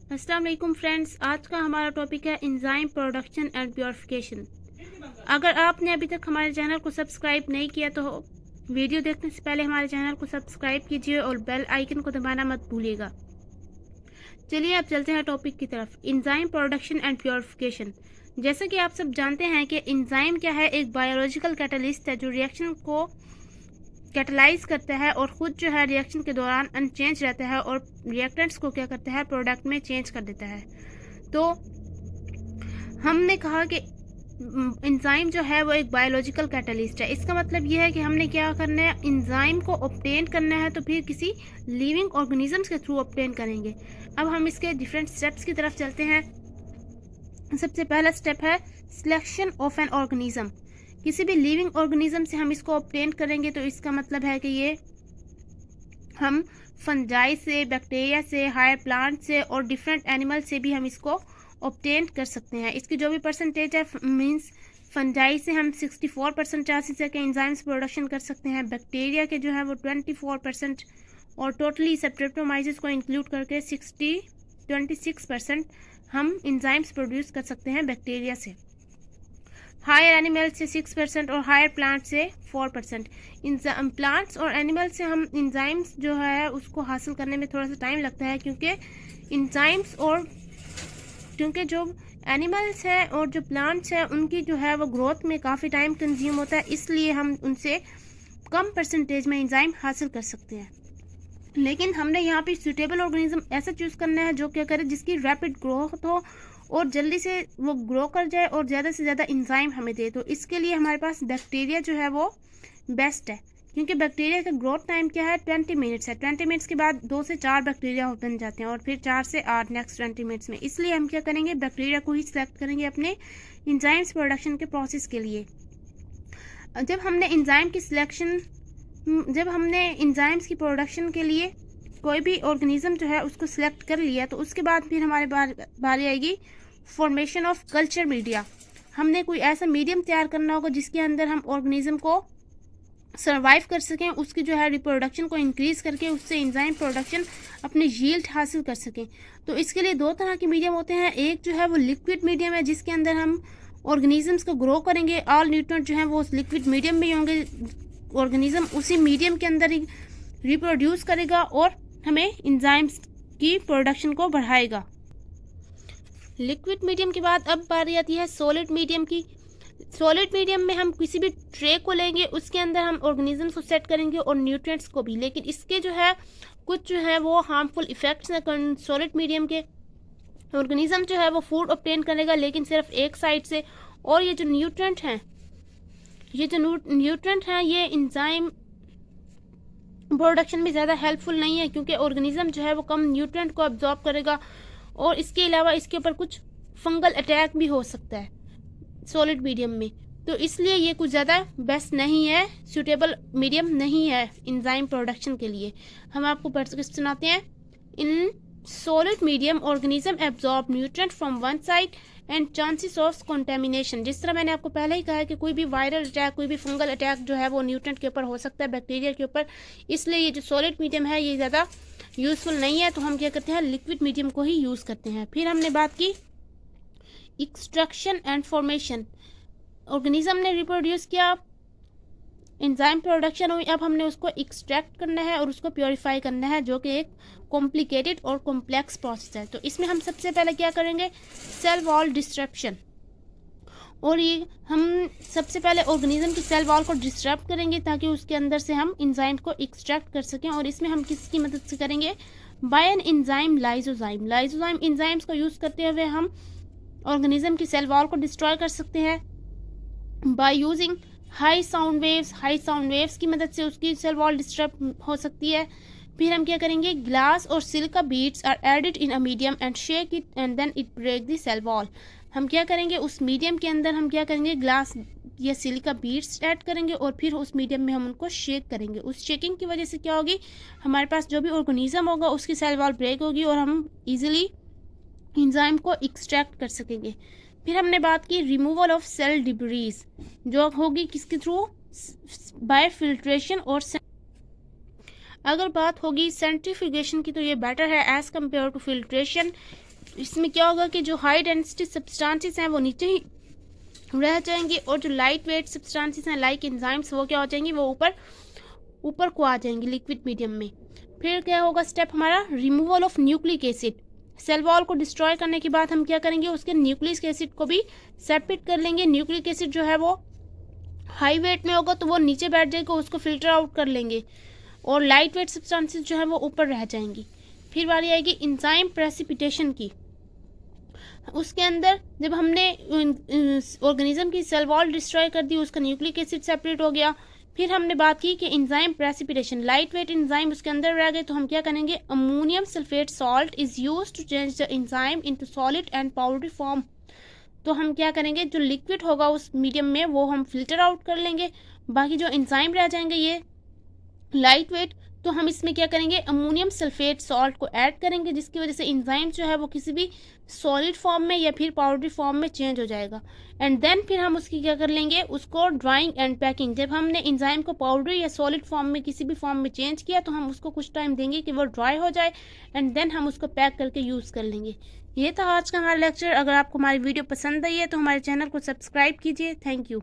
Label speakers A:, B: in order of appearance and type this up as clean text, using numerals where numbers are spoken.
A: अस्सलाम वालेकुम फ्रेंड्स, आज का हमारा टॉपिक है एंजाइम प्रोडक्शन एंड प्योरिफिकेशन। अगर आपने अभी तक हमारे चैनल को सब्सक्राइब नहीं किया तो वीडियो देखने से पहले हमारे चैनल को सब्सक्राइब कीजिए और बेल आइकन को दबाना मत भूलिएगा। चलिए अब चलते हैं टॉपिक की तरफ। Enzyme production and purification. जैसा कि आप सब जानते हैं कि एंजाइम क्या है, एक बायोलॉजिकल कैटलिस्ट है जो रिएक्शन को कैटलाइज करता है और ख़ुद जो है रिएक्शन के दौरान अनचेंज रहता है और रिएक्टेंट्स को क्या करता है, प्रोडक्ट में चेंज कर देता है। तो हमने कहा कि एंजाइम जो है वो एक बायोलॉजिकल कैटलिस्ट है। इसका मतलब ये है कि हमने क्या करना है, एंजाइम को ऑब्टेन करना है तो फिर किसी लिविंग ऑर्गेनिजम्स के थ्रू ऑब्टेन करेंगे। अब हम इसके डिफरेंट स्टेप्स की तरफ चलते हैं। सबसे पहला स्टेप है सिलेक्शन ऑफ एन ऑर्गेनिज्म। किसी भी लिविंग ऑर्गेनिज्म से हम इसको ऑब्टेन करेंगे तो इसका मतलब है कि ये हम फंजाई से, बैक्टीरिया से, हायर प्लांट से और डिफरेंट एनिमल से भी हम इसको ऑब्टेन कर सकते हैं। इसकी जो भी परसेंटेज है, मींस फंजाई से हम 64% चांसेस है कि एंजाइम्स प्रोडक्शन कर सकते हैं, बैक्टीरिया के जो है वो 24% और टोटली स्ट्रेप्टोमाइसिस को इंक्लूड करके 26% हम एंजाइम्स प्रोड्यूस कर सकते हैं बैक्टीरिया से। हायर एनिमल से 6% और हायर प्लांट से 4%। इन प्लांट्स और एनिमल से हम इंजाइम्स जो है उसको हासिल करने में थोड़ा सा टाइम लगता है, क्योंकि जो एनिमल्स हैं और जो प्लांट्स हैं उनकी जो है वो ग्रोथ में काफ़ी टाइम कंज्यूम होता है, इसलिए हम उनसे कम परसेंटेज में इंजाइम हासिल कर सकते हैं। लेकिन हमने यहाँ पे सूटेबल ऑर्गेनिज्म ऐसा चूज़ करना है जो क्या करे, जिसकी रैपिड ग्रोथ हो और जल्दी से वो ग्रो कर जाए और ज़्यादा से ज़्यादा इंजाइम हमें दे। तो इसके लिए हमारे पास बैक्टीरिया जो है वो बेस्ट है, क्योंकि बैक्टीरिया का ग्रोथ टाइम क्या है, 20 मिनट्स है। 20 मिनट्स के बाद 2 से 4 बैक्टीरिया बन जाते हैं और फिर 4 से 8 नेक्स्ट 20 मिनट्स में। इसलिए हम क्या करेंगे, बैक्टीरिया को ही सिलेक्ट करेंगे अपने इंजाइम्स प्रोडक्शन के प्रोसेस के लिए। जब हमने इंजाइम्स की प्रोडक्शन के लिए कोई भी ऑर्गेनिज्म जो है उसको सिलेक्ट कर लिया, तो उसके बाद फिर हमारे बारी आएगी फॉर्मेशन ऑफ कल्चर मीडिया। हमने कोई ऐसा मीडियम तैयार करना होगा जिसके अंदर हम ऑर्गेनिज्म को सर्वाइव कर सकें, उसकी जो है रिप्रोडक्शन को इंक्रीज करके उससे एंजाइम प्रोडक्शन अपनी यील्ड हासिल कर सकें। तो इसके लिए 2 तरह के मीडियम होते हैं। एक जो है वो लिक्विड मीडियम है, जिसके अंदर हम ऑर्गेनिजम्स को ग्रो करेंगे। ऑल न्यूट्रिएंट जो है वो उस लिक्विड मीडियम में ही होंगे, ऑर्गेनिज्म उसी मीडियम के अंदर ही रिप्रोड्यूस करेगा और हमें एंजाइम्स की प्रोडक्शन को बढ़ाएगा। लिक्विड मीडियम के बाद अब बारी आती है सॉलिड मीडियम की। सॉलिड मीडियम में हम किसी भी ट्रे को लेंगे, उसके अंदर हम ऑर्गेनिजम्स को सेट करेंगे और न्यूट्रिएंट्स को भी, लेकिन इसके जो है कुछ जो है वो हार्मफुल इफेक्ट्स हैं सॉलिड मीडियम के। ऑर्गेनिज्म जो है वो फूड ऑब्टेन करेगा लेकिन सिर्फ एक साइड से, और ये जो न्यूट्रिएंट हैं ये एंजाइम प्रोडक्शन में ज़्यादा हेल्पफुल नहीं है, क्योंकि ऑर्गेनिज्म जो है वो कम न्यूट्रिएंट को अब्जॉर्ब करेगा और इसके अलावा इसके ऊपर कुछ फंगल अटैक भी हो सकता है सॉलिड मीडियम में। तो इसलिए ये कुछ ज़्यादा बेस्ट नहीं है, सूटेबल मीडियम नहीं है एंजाइम प्रोडक्शन के लिए। हम आपको पढ़ सुनाते हैं। In solid medium organism absorb nutrient from one side and chances of contamination. जिस तरह मैंने आपको पहले ही कहा है कि कोई भी वायरल अटैक, कोई भी फंगल अटैक जो है वो न्यूट्रिएंट के ऊपर हो सकता है, बैक्टीरिया के ऊपर। इसलिए ये जो सॉलिड मीडियम है ये ज़्यादा यूज़फुल नहीं है, तो हम क्या करते हैं, लिक्विड मीडियम को ही यूज़ करते हैं। फिर हमने बात की एक्सट्रैक्शन एंड फॉर्मेशन। ऑर्गेनिज्म ने रिप्रोड्यूस किया, एंजाइम प्रोडक्शन हुई, अब हमने उसको एक्सट्रैक्ट करना है और उसको प्योरीफाई करना है, जो कि एक कॉम्प्लिकेटेड और कॉम्प्लेक्स प्रोसेस है। तो इसमें हम सबसे पहले क्या करेंगे, सेल वॉल डिस्ट्रप्शन। और ये हम सबसे पहले ऑर्गेनिज्म की सेल वॉल को डिस्टर्ब करेंगे ताकि उसके अंदर से हम एंजाइम को एक्सट्रैक्ट कर सकें। और इसमें हम किसकी मदद से करेंगे, by an enzyme lysozyme. Lysozyme enzymes को यूज़ करते हुए हम ऑर्गेनिज्म की सेल वॉल को डिस्ट्रॉय कर सकते हैं by using high sound waves की मदद से उसकी सेल वॉल डिस्टर्ब हो सकती है। फिर हम क्या करेंगे, ग्लास और silica beads are added in a medium and shake it and then it break the cell wall. हम क्या करेंगे, उस मीडियम के अंदर हम क्या करेंगे, ग्लास या सिलिका बीड्स ऐड करेंगे और फिर उस मीडियम में हम उनको शेक करेंगे। उस शेकिंग की वजह से क्या होगी, हमारे पास जो भी ऑर्गेनिज्म होगा उसकी सेल वॉल ब्रेक होगी और हम ईजिली एंजाइम को एक्सट्रैक्ट कर सकेंगे। फिर हमने बात की रिमूवल ऑफ सेल डिब्रीज, जो होगी किसके थ्रू, बाय फिल्ट्रेशन। और अगर बात होगी सेंट्रीफ्यूगेशन की तो ये बेटर है एज कम्पेयर टू फिल्ट्रेशन। इसमें क्या होगा कि जो हाई डेंसिटी सब्सटेंसेस हैं वो नीचे ही रह जाएंगी और जो लाइट वेट सब्सटेंसेस हैं लाइक एंजाइम्स वो क्या हो जाएंगी, वो ऊपर को आ जाएंगी लिक्विड मीडियम में। फिर क्या होगा स्टेप हमारा, removal of nucleic acid. Cell wall को डिस्ट्रॉय करने के बाद हम क्या करेंगे, उसके न्यूक्लिक एसिड को भी सेपरेट कर लेंगे। न्यूक्लिक एसिड जो है वो हाई वेट में होगा तो वो नीचे बैठ जाएगा, उसको फिल्टर आउट कर लेंगे और लाइट वेट सब्सटेंसेस जो है वो ऊपर रह जाएंगी। फिर बारी आएगी इंजाइम प्रेसिपिटेशन की। उसके अंदर जब हमने ऑर्गेनिज्म की सेल वॉल डिस्ट्रॉय कर दी, उसका न्यूक्लिक एसिड सेपरेट हो गया। फिर हमने बात की कि enzyme precipitation, light weight enzyme उसके अंदर रह गए तो हम क्या करेंगे, ammonium sulphate salt is use to change the enzyme into solid and powdery form. तो हम क्या करेंगे, जो लिक्विड होगा उस मीडियम में वो हम फिल्टर आउट कर लेंगे, बाकी जो इंजाइम रह जाएंगे ये लाइट वेट, तो हम इसमें क्या करेंगे, अमोनियम सल्फेट सॉल्ट को ऐड करेंगे, जिसकी वजह से इंजाइम जो है वो किसी भी सॉलिड फॉर्म में या फिर पाउडरी फॉर्म में चेंज हो जाएगा। एंड देन फिर हम उसकी क्या कर लेंगे, उसको ड्राइंग एंड पैकिंग। जब हमने इंजाइम को पाउडरी या सॉलिड फॉर्म में किसी भी फॉर्म में चेंज किया तो हम उसको कुछ टाइम देंगे कि वो ड्राई हो जाए एंड देन हम उसको पैक करके यूज़ कर लेंगे। ये था आज का हमारा लेक्चर। अगर आपको हमारी वीडियो पसंद आई है तो हमारे चैनल को सब्सक्राइब कीजिए। Thank you.